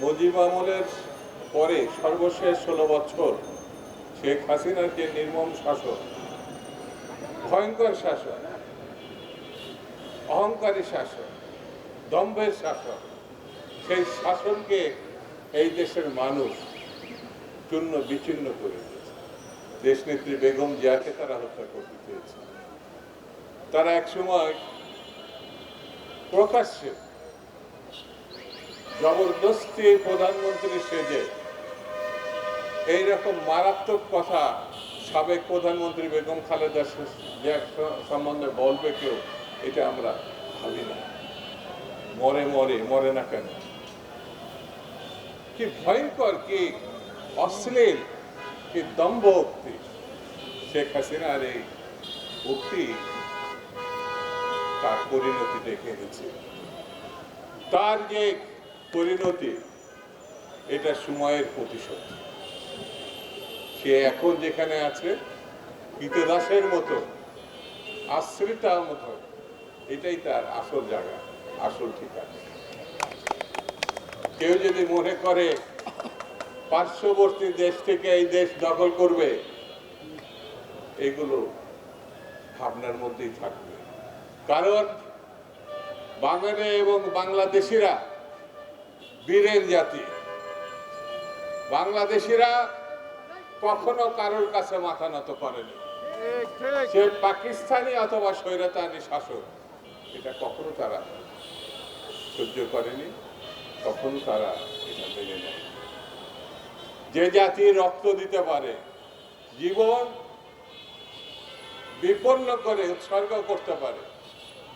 মুজিব আমলের পরে সর্বশেষ 16 বছর শেখ হাসিনার যে নির্মম শাসন, ভয়ঙ্কর শাসন, অহংকারী শাসন, দম্ভের শাসন, সেই শাসনকে এই দেশের মানুষ চূর্ণ বিচ্ছিন্ন করে দিয়েছে। দেশনেত্রী বেগম জিয়াকে তারা হত্যা করতে চেয়েছে। তারা একসময় প্রকাশ্যে জবরদস্তি প্রধানমন্ত্রী সেজে এইরকম মারাত্মক কথা সাবেক প্রধানমন্ত্রী বেগম খালেদা জিয়া সম্বন্ধে বলবে কেউ, এটা আমরা ভাবি না। মরে না কেন? কি ভয়ঙ্কর, কি অশ্লীল, কি দম্ভ উক্তি! শেখ হাসিনার এই উক্তি তার পরিণতি দেখে এনেছে। তার যে পরিণতি, এটা সময়ের প্রতিশোধ। সে এখন যেখানে আছে কৃতদাসের মতো, আশ্রিতার মতো, এটাই তার আসল জায়গা, আসল ঠিকানা। কেউ যদি মনে করে পার্শ্ববর্তী দেশ থেকে এই দেশ দখল করবে, এগুলো ভাবনার মধ্যেই থাকবে। কারণ বাঙালি এবং বাংলাদেশিরা বীরের জাতি। বাংলাদেশিরা কখনো কারোর কাছে মাথা নত করেনি। সে পাকিস্তানি অথবা স্বৈরাচারী শাসক, এটা কখনো তারা সহ্য করেনি, কখনো তারা এটা মেনে নেয়। যে জাতি রক্ত দিতে পারে, জীবন বিপন্ন করে উৎসর্গ করতে পারে,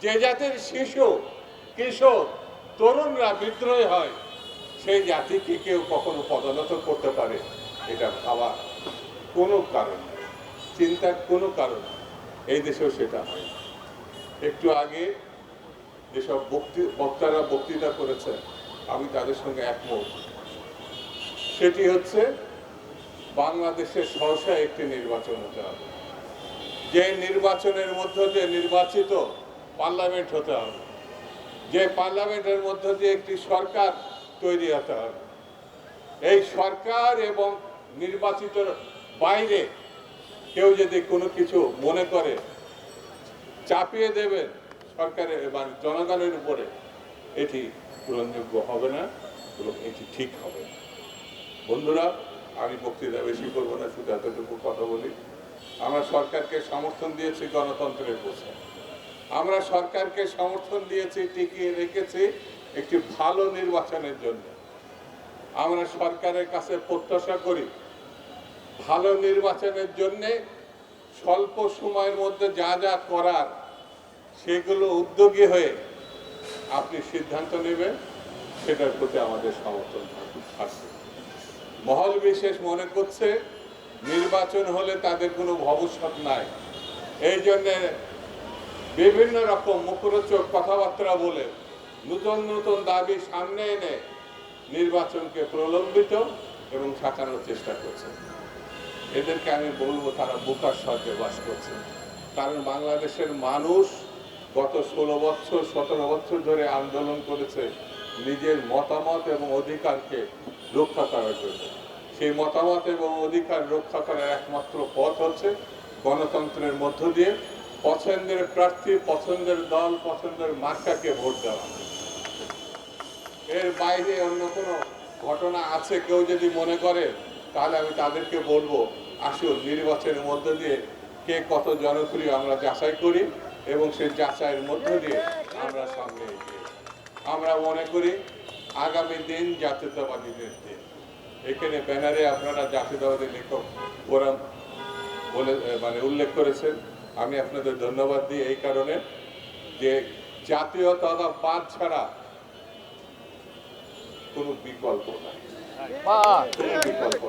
যে জাতির শিশু, কিশোর, তরুণরা বিদ্রোহী হয়, সেই জাতিকে কেউ কখনো পদোন্নত করতে পারে, এটা ভাবা কোনো কারণ নেই, চিন্তার কোনো কারণ নেই। এই দেশেও সেটা হয়। একটু আগে যেসব বক্তারা বক্তৃতা করেছেন, আমি তাদের সঙ্গে একমত। সেটি হচ্ছে বাংলাদেশের সহসা একটি নির্বাচন হতে হবে, যে নির্বাচনের মধ্য দিয়ে নির্বাচিত পার্লামেন্ট হতে হবে, যে পার্লামেন্টের মধ্য দিয়ে একটি সরকার তৈরি হতে হবে। এই সরকার এবং নির্বাচিত বাইরে কেউ যদি কোনো কিছু মনে করে চাপিয়ে দেবেন সরকারের মানে জনগণের উপরে, এটি গ্রহণযোগ্য হবে না এবং এটি ঠিক হবে না। বন্ধুরা, আমি বক্তৃতা বেশি করবো না, শুধু এতটুকু কথা বলি। আমরা সরকারকে সমর্থন দিয়েছি গণতন্ত্রের পক্ষে। আমরা সরকারকে সমর্থন দিয়েছি, টিকিয়ে রেখেছি একটি ভালো নির্বাচনের জন্য। আমরা সরকারের কাছে প্রত্যাশা করি ভালো নির্বাচনের জন্য স্বল্প সময়ের মধ্যে যা যা করার সেগুলো উদ্যোগী হয়ে আপনি সিদ্ধান্ত নেবেন, সেটার প্রতি আমাদের সমর্থন থাকবে। মহল বিশেষ মনে করছে নির্বাচন হলে তাদের কোনো ভবিষ্যৎ নাই, এই জন্যে বিভিন্ন রকম মুখরোচক কথাবার্তা বলে নতুন নতুন দাবি সামনে এনে নির্বাচনকে প্রলম্বিত এবং ঠেকানোর চেষ্টা করছে। এদেরকে আমি বলবো তারা বোকার স্বর্গে বাস করছে। কারণ বাংলাদেশের মানুষ গত 16 বছর 17 বছর ধরে আন্দোলন করেছে নিজের মতামত এবং অধিকারকে রক্ষা করার জন্য। সেই মতামত এবং অধিকার রক্ষা করার একমাত্র পথ হচ্ছে গণতন্ত্রের মধ্য দিয়ে পছন্দের প্রার্থী, পছন্দের দল, পছন্দের মার্কাকে ভোট দেওয়া। এর বাইরে অন্য কোনো ঘটনা আছে কেউ যদি মনে করে, তাহলে আমি তাদেরকে বলবো আসুন নির্বাচনের মধ্য দিয়ে কে কত জনপ্রিয় আমরা যাচাই করি এবং সেই যাচাইয়ের মধ্য দিয়ে আমরা সামনে এগিয়ে। আমরা মনে করি আগামী দিন জাতীয়তাবাদীদের দিন। এখানে ব্যানারে আপনারা জাতীয়তাবাদী লেখক ফোরাম বলে উল্লেখ করেছেন। আমি আপনাদের ধন্যবাদ দিই এই কারণে যে জাতীয়তাবাদ ছাড়া কোনো বিকল্প নাই, বিকল্প